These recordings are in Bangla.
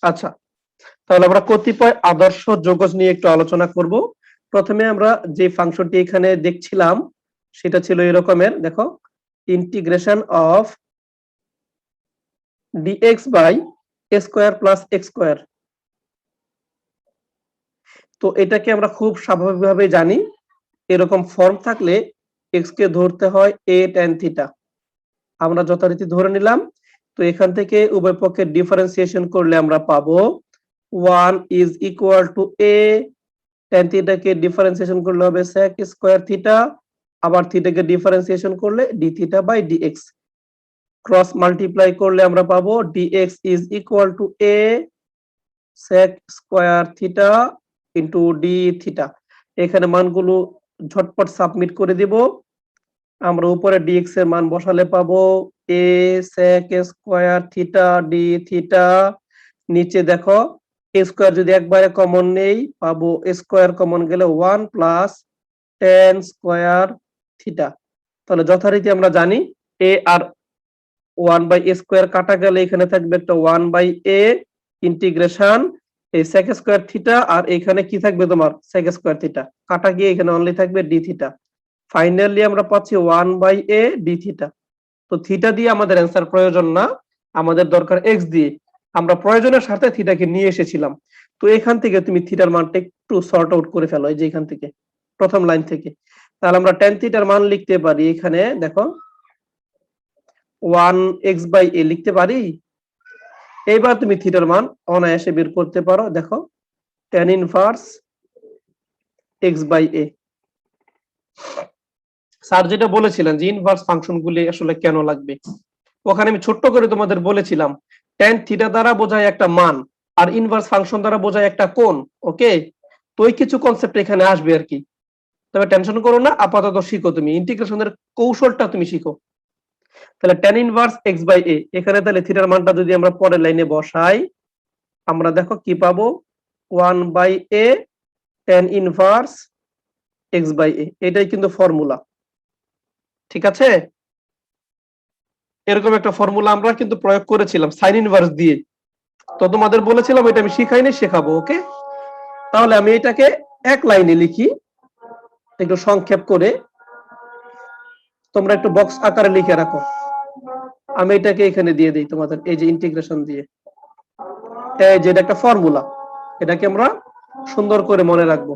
আচ্ছা, তাহলে আমরা কতিপয় আদর্শ যৌগজ নিয়ে একটু আলোচনা করব। প্রথমে আমরা যে ফাংশনটি এখানে দেখছিলাম সেটা ছিল এরকমের, দেখো, integration of dx by a square plus x square. তো এটাকে আমরা খুব স্বাভাবিকভাবে জানি, এরকম ফর্ম থাকলে x কে ধরতে হয় a tan থিটা। আমরা যথারীতি ধরে নিলাম। তো এখান থেকে উভয় পক্ষের ডিফারেন্সিয়েশন করলে আমরা পাবো 1 is equal to a tan থিটাকে ডিফারেন্সিয়েশন করলে হবে sec স্কয়ার থিটা, আবার থিটাকে ডিফারেন্সিয়েশন করলে d theta by dx। Cross multiply করলে আমরা পাবো dx is equal to a sec square theta into d theta. এখানে মানগুলো ঝটপট সাবমিট করে দিব। আমরা উপরে dx এর মান বসালে পাবো a sec square theta d theta. নিচে দেখো a স্কয়ার যদি একবারে কমন নেই পাবো a স্কয়ার কমন গেলে 1 প্লাস tan স্কয়ার থিটা। তাহলে যথারীতি আমরা জানি a আর 1 বাই a স্কয়ার কাটা গেলে এখানে থাকবে একটা 1 বাই a ইন্টিগ্রেশন এই sec স্কয়ার থিটা, আর এখানে কি থাকবে তোমার sec স্কয়ার থিটা কাটা গিয়ে এখানে অনলি থাকবে d থিটা। ফাইনালি আমরা পাচ্ছি 1 বাই a d থিটা। তো থিটা দিয়ে আমাদের অ্যান্সার প্রয়োজন না, আমাদের দরকার x দিয়ে। আমরা প্রয়োজনের সাথে থিটাকে নিয়ে এসেছিলাম। তো এখান থেকে তুমি থিটার মানটা একটু সর্ট আউট করে ফেলো, এই যে এখান থেকে প্রথম লাইন থেকে। তাহলে আমরা tan থিটার মান লিখতে পারি, এখানে দেখো 1x বাই a লিখতে পারি। এইবার তুমি থিটার মান অনায়াসে বের করতে পারো, দেখো tan inverse x by a। Sir যেটা বলেছিলেন যে ইনভার্স ফাংশনগুলি আসলে কেন লাগবে, ওখানে আমি ছোট্ট করে তোমাদের বলেছিলাম tan থিটা দ্বারা বোঝায় একটা মান আর ইনভার্স ফাংশন দ্বারা বোঝায় একটা কোণ। ওকে, তো ওই কিছু কনসেপ্ট এখানে আসবে আর কি। তবে টেনশন করো না, আপাতত শিখো, তুমি ইন্টিগ্রেশনের কৌশলটা তুমি শিখো। তাহলে tan inverse x by a, এখানে তাহলে থিটার মানটা যদি আমরা পরের লাইনে বসাই, আমরা দেখো কি পাবো 1 by a tan inverse x by a। এটাই কিন্তু ফর্মুলা, ঠিক আছে? এরকম একটা ফর্মুলা আমরা কিন্তু প্রয়োগ করেছিলাম সাইন ইনভার্স দিয়ে। তো তোমাদের বলেছিলাম এটা আমি শিখাইনি, শেখাবো। ওকে, তাহলে আমি এটাকে এক লাইনে লিখি একটু সংক্ষেপ করে, তোমরা একটু বক্স আকারে লিখে রাখো। আমি এটাকে এখানে দিয়ে দিই তোমাদের, এই যে ইন্টিগ্রেশন দিয়ে, এই যে এটা একটা ফর্মুলা, এটাকে আমরা সুন্দর করে মনে রাখবো।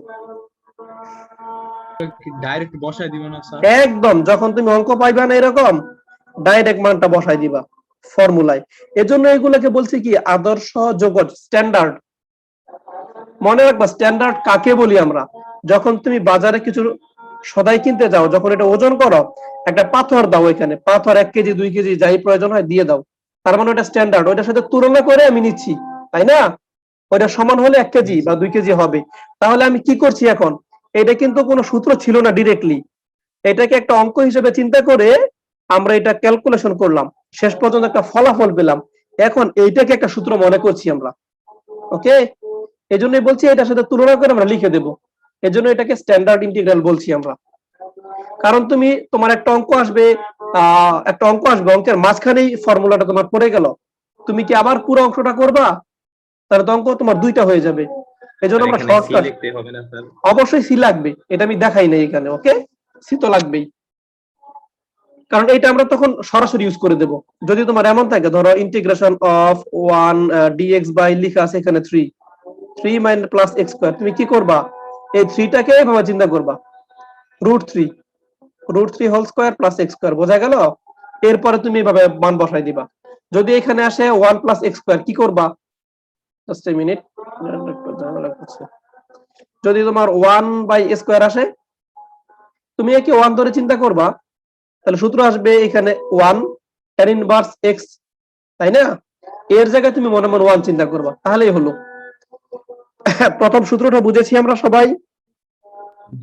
ডাইরেক্ট বসায় দিব না স্যার? একদম, যখন তুমি অঙ্ক পাইবা না এরকম ডাইরেক্ট মানটা বসাই দিবা ফর্মুলায়। এজন্য এগুলোকে বলছি কি আদর্শ যৌগজ, স্ট্যান্ডার্ড। মনে রাখবা স্ট্যান্ডার্ড কাকে বলি আমরা, যখন তুমি বাজারে কিছু সদাই কিনতে যাও, যখন এটা ওজন করো, একটা পাথর দাও, এখানে পাথর 1 কেজি 2 কেজি যাই প্রয়োজন হয় দিয়ে দাও, তার মানে ওটা স্ট্যান্ডার্ড, ওটার সাথে তুলনা করে আমি নিচ্ছি, তাই না? ওটা সমান হলে 1 কেজি বা 2 কেজি হবে। তাহলে আমি কি করছি এখন, এটা কিন্তু কোনো সূত্র ছিল না ডিরেক্টলি, এটাকে একটা অঙ্ক হিসেবে চিন্তা করে আমরা এটা ক্যালকুলেশন করলাম, শেষ পর্যন্ত একটা ফলাফল পেলাম। এখন এইটাকে একটা সূত্র মনে করছি আমরা। ওকে, এজন্যই বলছি এটার সাথে তুলনা করে আমরা লিখে দেব, এজন্য এটাকে স্ট্যান্ডার্ড ইন্টিগ্রাল বলছি আমরা। কারণ তুমি তোমার একটা অঙ্ক আসবে, অঙ্কের মাঝখানেই ফর্মুলাটা তোমার পড়ে গেল, তুমি কি আবার পুরো অংশটা করবা? তাহলে তো অঙ্ক তোমার দুইটা হয়ে যাবে। এজন্য আমরা শর্টকাট, অবশ্যই সি লাগবে, এটা আমি দেখাই নাই এখানে। ওকে, সি তো লাগবেই, কারণ এটা আমরা তখন সরাসরি ইউজ করে দেব। যদি তোমার এমন থাকে, ধরো ইন্টিগ্রেশন অফ 1 dx বাই লিখা আছে এখানে 3 মাইনাস প্লাস x স্কয়ার, তুমি কি করবা, এই 3টাকে এভাবে চিন্তা করবা √3 whole square plus x square, বোঝা গেল? এরপরে তুমি এভাবে মান বসাই দিবা। যদি এখানে আসে 1 প্লাস x স্কয়ার, কি করবা, জাস্ট এ মিনিট, যদি তোমার 1 বাই a স্কয়ার আসে, তুমি একে 1 ধরে চিন্তা করবা, তাহলে সূত্র আসবে এখানে 1 tan ইনভার্স x, তাই না? এর জায়গায় তুমি মনে মনে 1 চিন্তা করবা, তাহলেই হলো। প্রথম সূত্রটা বুঝেছি আমরা সবাই?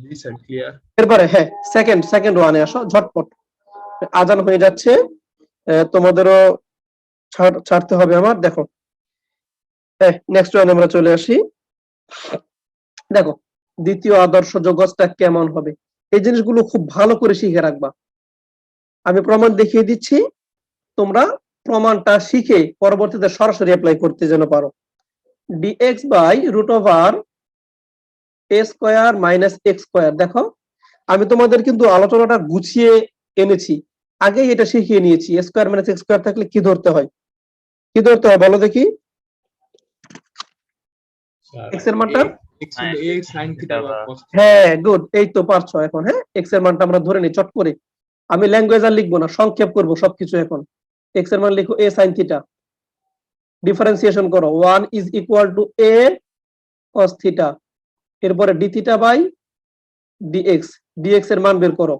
জি স্যার, ক্লিয়ার। এরপরে হ্যাঁ, সেকেন্ড ওয়ানে আসো ঝটপট, আজান হয়ে যাচ্ছে, তোমাদেরও ছাড়তে হবে আমার। দেখো নেক্সট ওয়ানে আমরা চলে আসি। দেখো দ্বিতীয় আদর্শ যৌগজটা কেমন হবে, এই জিনিসগুলো খুব ভালো করে শিখে রাখবা। আমি প্রমাণ দেখিয়ে দিচ্ছি, তোমরা প্রমাণটা শিখে পরবর্তীতে সরাসরি অ্যাপ্লাই করতে যেন পারো। dx by root over a square minus x square. দেখো আমি তোমাদের কিন্তু আলোচনাটা গুছিয়ে এনেছি, আগেই এটা শিখিয়ে নিয়েছি। a square minus x square থাকলে কি ধরতে হয়, কি ধরতে হয় বলো দেখি। স্যার x এর মানটা, x হলো a sin থিটা বা cos থিটা। হ্যাঁ গুড, এই তো পারছো এখন। হ্যাঁ x এর মানটা আমরা ধরে নিই চট করে, আমি ল্যাঙ্গুয়েজ আর লিখবো না, সংক্ষেপ করবো সবকিছু এখন। x এর মান লিখো a sin থিটা, ডিফারেন্সিয়েশন করো 1 is equal to a cos theta, এরপরে d theta by dx, dx এর মান বের করো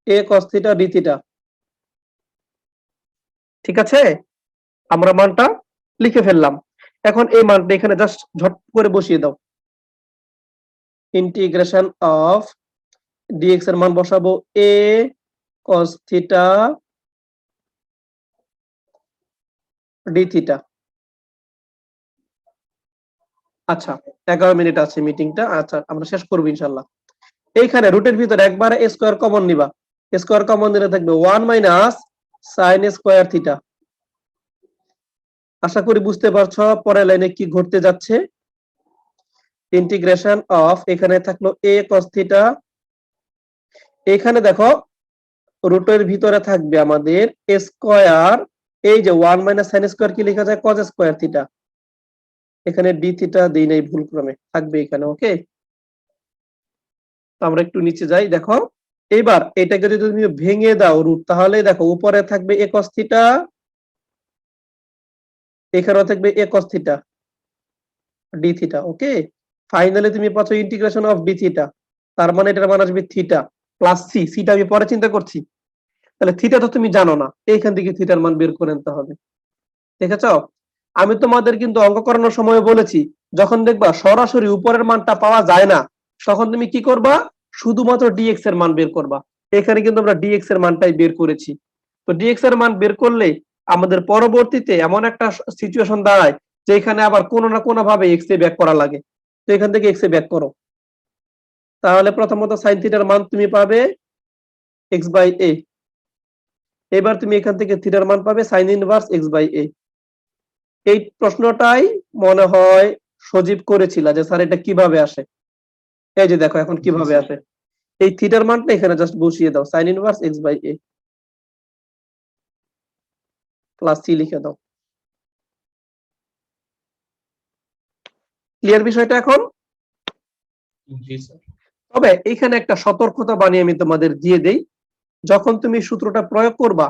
a cos theta d theta. ঠিক আছে, আমরা মানটা লিখে ফেললাম। এখন এই মানটা এখানে জাস্ট ঝট করে বসিয়ে দাও। ইন্টিগ্রেশন অফ dx এর মান বসাবো a cos theta d theta. আচ্ছা 11 মিনিট আছে মিটিংটা, আচ্ছা আমরা শেষ করবো ইনশাল্লাহ। এইখানে রুটের ভিতরে একবারে a স্কয়ার কমন নিবা, a স্কয়ার কমন নিলে থাকবে 1 মাইনাস sin স্কয়ার থিটা। আশা করি বুঝতে পারছো পরের লাইনে কি ঘটতে যাচ্ছে। ইন্টিগ্রেশন অফ, এখানে থাকলো a cos থিটা, এখানে দেখো রুটের ভিতরে থাকবে আমাদের a স্কয়ার, এই যে 1 মাইনাস sin স্কয়ার কি লেখা যায় cos স্কয়ার থিটা, এখানে d থিটা দেই নাই ভুল ক্রমে, থাকবে এখানে। ওকে, আমরা একটু নিচে যাই। দেখো এবার এটাকে যদি তুমি ভেঙে দাও রুট, তাহলে দেখো উপরে থাকবে a cos থিটা, এখানেও থাকবে a cos theta d theta. Okay, finally তুমি পাচ্ছ ইন্টিগ্রেশন অফ d থিটা, তার মানে এটার মান আসবে থিটা প্লাস সি, সিটা আমি পরে চিন্তা করছি। তাহলে থিটা তো তুমি জানো না, এইখান থেকে থিটার মান বের করে নিতে হবে। দেখেছো, আমি তোমাদের কিন্তু অঙ্ক করানোর সময় বলেছি, যখন দেখবা সরাসরি উপরের মানটা পাওয়া যায় না, তখন তুমি কি করবা, শুধুমাত্র dx এর মান বের করবা। এখানে কিন্তু আমরা dx এর মানটাই বের করেছি। তো dx এর মান বের করলে আমাদের পরবর্তীতে এমন একটা সিচুয়েশন দাঁড়ায় যে এখানে আবার কোনো না কোনো ভাবে x এ ব্যাক করা লাগে। তো এখান থেকে x এ ব্যাক করো, তাহলে প্রথমত sin থিটার মান তুমি পাবে x বাই a। এবার তুমি এখান থেকে থিটার মান পাবে sin inverse x by a। এই প্রশ্নটাই মনে হয় সজীব করেছিল যে স্যার এটা কিভাবে আসে। এই যে দেখো এখন কিভাবে আসে, এই থিটার মানটা এখানে জাস্ট বসিয়ে দাও, sin inverse x by a plus C লিখে দাও। ক্লিয়ার বিষয়টা এখন? জি স্যার। তবে এখানে একটা সতর্কতা বাণী আমি তোমাদের দিয়ে দেই, যখন তুমি সূত্রটা প্রয়োগ করবা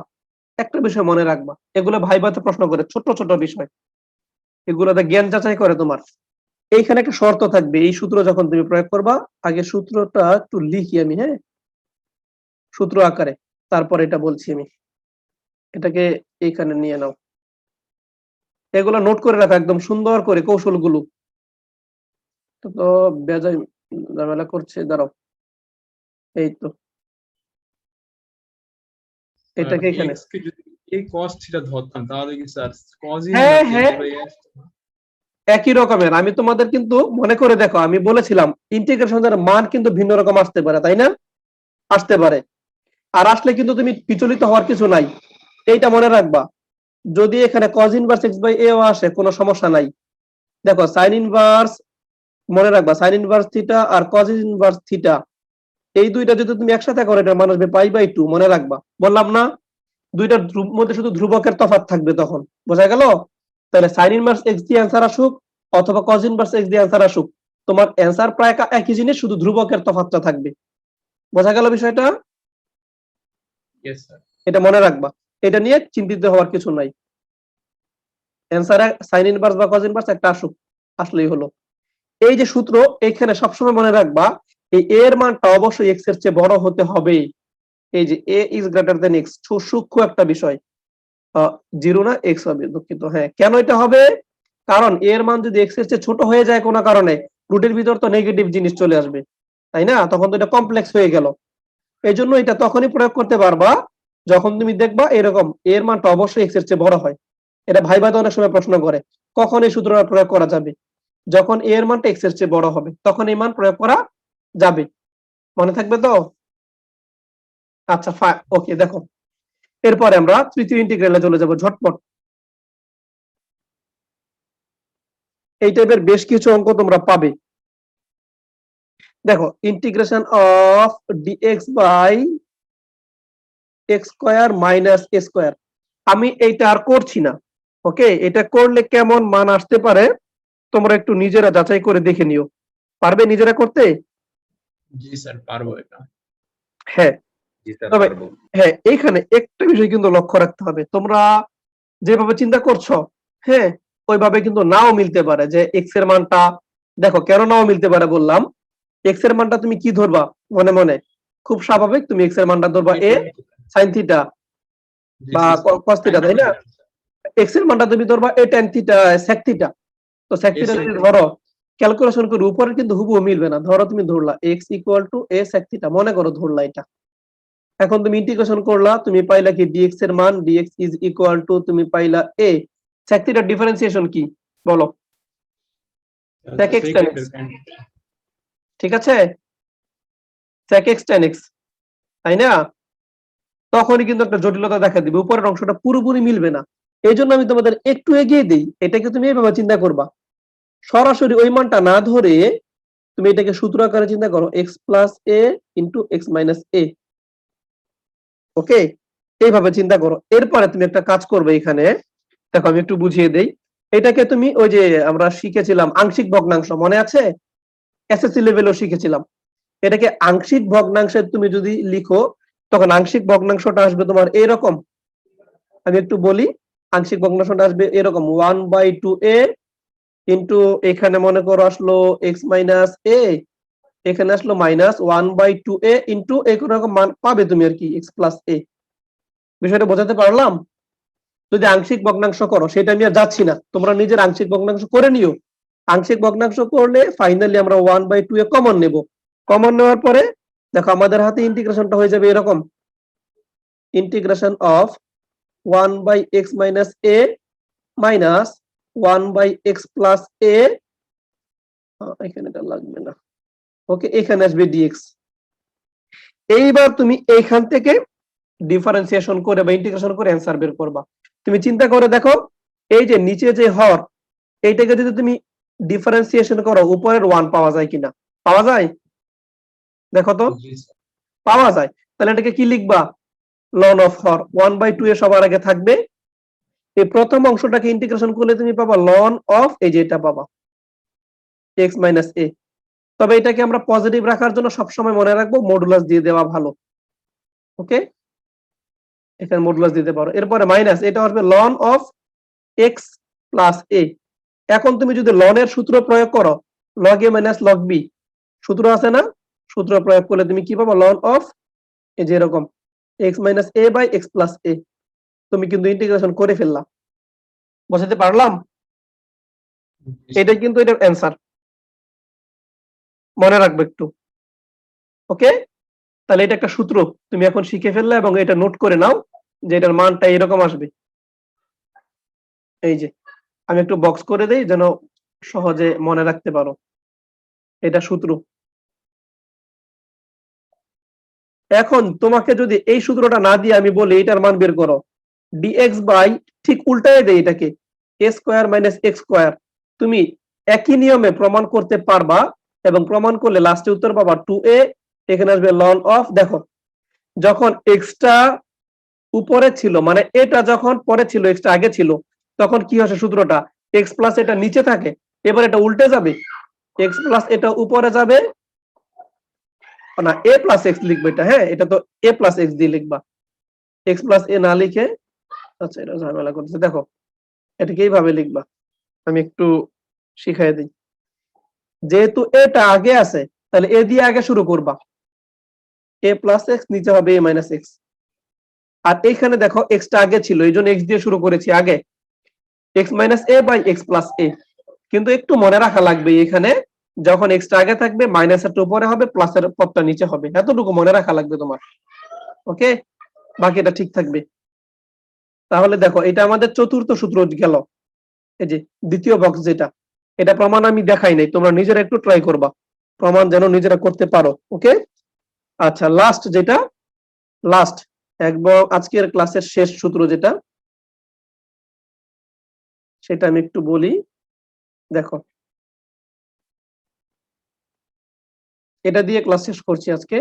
একটা বিষয় মনে রাখবা, এগুলো ভাইভাতে প্রশ্ন করে, ছোট ছোট বিষয়, এগুলোতে জ্ঞান যাচাই করে তোমার। এইখানে একটা শর্ত থাকবে, এই সূত্র যখন তুমি প্রয়োগ করবা, আগে সূত্রটা একটু লিখি আমি, হ্যাঁ সূত্র আকারে, তারপর এটা বলছি আমি। এটাকে এইখানে নিয়ে নাও, এগুলো নোট করে রাখো একদম সুন্দর করে কৌশলগুলো। তো বেজায় ঝামেলা করছে, দাঁড়াও, এই তো এটাকে এখানে, x কে যদি a cos থিটা ধরতাম তাহলে কি স্যার cos হ্যাঁ ইনভার্স হ্যাঁ x বাই a আসতো না? একই রকমের। আমি তোমাদের কিন্তু মনে করে দেখো, আমি বলেছিলাম ইন্টিগ্রেশনের মান কিন্তু ভিন্ন রকম আসতে পারে, তাই না? আসতে পারে, আর আসলে কিন্তু তুমি বিচলিত হওয়ার কিছু নাই, এইটা মনে রাখবা। যদি এখানে cos inverse x by a ও আসে কোনো সমস্যা নাই। দেখো sin ইনভার্স, মনে রাখবা sin ইনভার্স থিটা আর cos ইনভার্স থিটা, এই দুইটা যদি তুমি একসাথে করো এটা মান আসবে পাই বাই 2। মনে রাখবা, বললাম না দুইটার মধ্যে শুধু ধ্রুবকের তফাৎ থাকবে, তখন বোঝা গেল। তাহলে sin ইনভার্স x দিয়ে অ্যান্সার আসুক অথবা cos ইনভার্স x দিয়ে অ্যান্সার আসুক, তোমার অ্যান্সার প্রায় একই জিনিস, শুধু ধ্রুবকের তফাৎটা থাকবে। বোঝা গেল বিষয়টা? Yes sir. এটা মনে রাখবা, এটা নিয়ে চিন্তিত হওয়ার কিছু নাই। অ্যান্সারে sin ইনভার্স বা cos ইনভার্স একটা আসুক, আসলেই হলো। এই যে সূত্র, এখানে সবসময় মনে রাখবা এই a এর মানটা অবশ্যই x এর চেয়ে বড় হতে হবে। এই যে a is greater than x, সূক্ষ্ম একটা বিষয়। 0 না x হবে, দুঃখিত। হ্যাঁ, কেন এটা হবে? কারণ a এর মান যদি x এর চেয়ে ছোট হয়ে যায় কোনো কারণে, রুটের ভিতর তো নেগেটিভ জিনিস চলে আসবে, তাই না? তখন তো এটা কমপ্লেক্স হয়ে গেল। এই জন্য এটা তখনই প্রয়োগ করতে পারবা যখন তুমি দেখবা এরকম a এর মানটা অবশ্যই x এর চেয়ে বড় হয়। এটা ভাইভাতে অনেক সময় প্রশ্ন করে, কখন এই সূত্রটা প্রয়োগ করা যাবে? যখন a এর মানটা x এর চেয়ে বড় হবে, তখন এই মান প্রয়োগ করা যাবে। মনে থাকবে তো? আচ্ছা ওকে, দেখো এরপরে আমরা তৃতীয় ইন্টিগ্রালে চলে যাব ঝটপট। এই টাইপের বেশ কিছু অঙ্ক তোমরা পাবে। দেখো integration of dx by x square minus a square, আমি এইটা আর করছি না। ওকে, এটা করলে কেমন মান আসতে পারে তোমরা একটু নিজেরা যাচাই করে দেখে নিও। পারবে নিজেরা করতে? জি স্যার, পারবো এটা। হ্যাঁ, জি স্যার তবে পারবো। হ্যাঁ এইখানে একটা বিষয় কিন্তু লক্ষ্য রাখতে হবে, তোমরা যেভাবে চিন্তা করছো হ্যাঁ ওইভাবে কিন্তু নাও মিলতে পারে। যে এক্স এর মানটা দেখো কেন নাও মিলতে পারে বললাম, এক্স এর মানটা তুমি কি ধরবা মনে মনে? খুব স্বাভাবিক, তুমি এক্স এর মানটা ধরবা এ সাইন থিটা বা কস থিটা, তাই না? এক্স এর মানটা তুমি ধরবা এ ট্যান থিটা সেক থিটা। তো সেক থিটা যদি ধরো ক্যালকুলেশন করে উপরে কিন্তু হুবহু মিলবে না। ধরো তুমি ধরলা x equal to a sec theta, মনে করো ধরলা এটা। এখন তুমি ইন্টিগ্রেশন করলা, তুমি পাইলা কি ডিএক্স এর মান ডিএক্স ইজ ইকুয়াল টু তুমি পাইলা এ সেক থিটার ডিফারেন্সিয়েশন কি বলো? সেক এক্স ট্যান এক্স, ঠিক আছে? সেক এক্স ট্যান এক্স, তাই না? তখনই কিন্তু একটা জটিলতা দেখা দিবে, উপরের অংশটা পুরোপুরি মিলবে না। এই জন্য আমি তোমাদের একটু এগিয়ে দিই, এটাকে তুমি এইভাবে চিন্তা করবা, সরাসরি ওই মানটা না ধরে তুমি এটাকে সূত্র আকারে চিন্তা করো এক্স প্লাস এ ইন্টু এক্স মাইনাস এ। ওকে, এইভাবে চিন্তা করো। এরপরে তুমি একটা কাজ করবে, এখানে দেখো আমি একটু বুঝিয়ে দেই। এটাকে তুমি ওই যে আমরা শিখেছিলাম আংশিক ভগ্নাংশ, মনে আছে? এসএসসি লেভেলও শিখেছিলাম। এটাকে আংশিক ভগ্নাংশে তুমি যদি লিখো তখন আংশিক ভগ্নাংশটা আসবে তোমার এরকম। আমি একটু বলি, আংশিক ভগ্নাংশটা আসবে এরকম 1/2a ইন্টু এখানে মনে করো আসলো এক্স মাইনাস এ, এখানে আসলো মাইনাস 1/2a ইন্টু এরকম মান পাবে তুমি আর কি এক্স প্লাস এ। বিষয়টা বোঝাতে পারলাম? যদি আংশিক ভগ্নাংশ করো, সেটা আমি আর যাচ্ছি না, তোমরা নিজের আংশিক ভগ্নাংশ করে নিও। আংশিক ভগ্নাংশ করলে ফাইনালি আমরা 1/2a কমন নেব। কমন নেওয়ার পরে দেখো আমাদের হাতে ইন্টিগ্রেশনটা হয়ে যাবে এরকম, integration of 1/x minus a minus 1/x plus a, এখানে এটা লাগবে না। ওকে, এখানে আসবে ডিএক্স। এইবার তুমি এইখান থেকে ডিফারেন্সিয়েশন করে বা ইন্টিগ্রেশন করে অ্যান্সার বের করবা। তুমি চিন্তা করে দেখো, এই যে নিচে যে হর, এইটাকে যদি তুমি ডিফারেন্সিয়েশন করো উপরের 1 পাওয়া যায় কিনা? পাওয়া যায়? দেখো তো, পাওয়া যায়। তাহলে এটাকে কি লিখবা? লন অফ হর 1/2 এ সবার আগে থাকবে। এই প্রথম অংশটাকে ইন্টিগ্রেশন করলে তুমি পাবা লন অফ এই যে এটা পাবা এক্স মাইনাস এ। তবে এটাকে আমরা পজিটিভ রাখার জন্য সবসময় মনে রাখবো মডুলাস দিয়ে দেওয়া ভালো। ওকে, এখানে মডুলাস দিতে পারো। এরপরে মাইনাস, এটা আসবে লন অফ এক্স প্লাস এ। এখন তুমি যদি লনের সূত্র প্রয়োগ করো, লগ এ মাইনাস লগ বি সূত্র আছে না, সূত্র প্রয়োগ করলে তুমি কি পাবো? লন অফ এই যে এরকম x minus a by x plus a. তুমি কিন্তু ইন্টিগ্রেশন করে ফেললা। বোঝাতে পারলাম? এটাই কিন্তু এটার অ্যান্সার, মনে রাখবে একটু। ওকে, তাহলে এটা একটা সূত্র তুমি এখন শিখে ফেললে এবং এটা নোট করে নাও যে এটার মানটা এরকম আসবে। এই যে আমি একটু বক্স করে দেই যেন সহজে মনে রাখতে পারো, এটা সূত্র। এখন তোমাকে যদি এই সূত্রটা না দিয়ে আমি বলি এটার মান বের করো, ডিএক্স বাই, ঠিক উল্টায় দেই এটাকে, এ স্কোয়ার মাইনাস এক্স স্কোয়ার, তুমি একই নিয়মে প্রমাণ করতে পারবা এবং প্রমাণ করলে লাস্টে উত্তর পাবা 2a, এখানে আসবে লন অফ। দেখো যখন এক্সটা উপরে ছিল মানে এটা যখন পরে ছিল এক্সটা আগে ছিল, তখন কি হচ্ছে সূত্রটা এক্স প্লাস এটা নিচে থাকে, এবার এটা উল্টে যাবে, এক্স প্লাস এটা উপরে যাবে না, এ প্লাস এক্স লিখবে এটা। হ্যাঁ, এটা তো এ প্লাস এক্স দিয়ে লিখবা, এক্স প্লাস এ না লিখে। আচ্ছা, এটা ঝামেলা করতেছে, দেখো এটাকে এইভাবে লিখবা, আমি একটু শিখাই দিই। যেহেতু এটা আগে আছে তাহলে এ দিয়ে আগে শুরু করবা, এ প্লাস এক্স নিচে হবে এ মাইনাস এক্স। আর এখানে দেখো এক্সটা আগে ছিল এই জন্য এক্স দিয়ে শুরু করেছি আগে, x minus a by x plus a. কিন্তু একটু মনে রাখা লাগবে এখানে যখন এক্সটা আগে থাকবে মাইনাসেরটা উপরে হবে প্লাসের পদটা নিচে হবে, এতটুকু মনে রাখা লাগবে তোমার। ওকে, বাকিটা ঠিক থাকবে। তাহলে দেখো এটা আমাদের চতুর্থ সূত্র গেল। এই যে দ্বিতীয় বক্স যেটা, এটা প্রমাণ আমি দেখাই নাই, তোমরা নিজেরা একটু ট্রাই করবা প্রমাণ যেন নিজেরা করতে পারো। ওকে, আচ্ছা লাস্ট যেটা, লাস্ট একদম আজকের ক্লাসের শেষ সূত্র যেটা, সেটা আমি একটু বলি। দেখো, এটা দিয়ে ক্লাস শেষ করছি আজকে।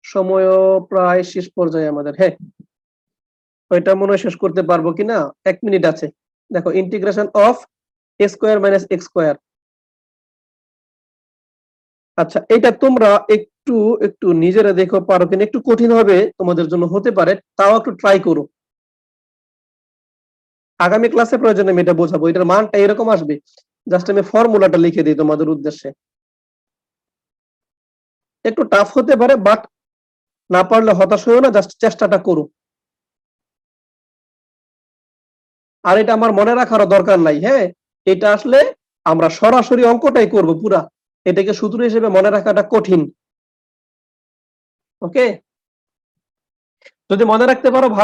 সময়ও প্রায় শেষ পর্যায়ে আমাদের। হ্যাঁ, ওইটা মনে হয় শেষ করতে পারবো কিনা, 1 মিনিট আছে। দেখো, integration of a square minus x square. আচ্ছা, এটা তোমরা একটু একটু নিজেরা দেখো পারো কিনা, একটু কঠিন হবে তোমাদের জন্য হতে পারে, তাও একটু ট্রাই করো। আগামী ক্লাসে প্রয়োজনে আমি এটা বোঝাবো, এটার মানটা এরকম আসবে। জাস্ট আমি ফর্মুলাটা লিখে দিই তোমাদের উদ্দেশ্যে। একটু টাফ হতে পারে, বাট না পারলে হতাশ হয়েও না, জাস্ট চেষ্টাটা করো। আর এটা আমার মনে রাখারও দরকার নাই। হ্যাঁ, এটা আসলে আমরা সরাসরি অঙ্কটাই করব পুরা, এটাকে সূত্র হিসেবে মনে রাখাটা কঠিন। ওকে, যদি মনে রাখতে পারো ভালো।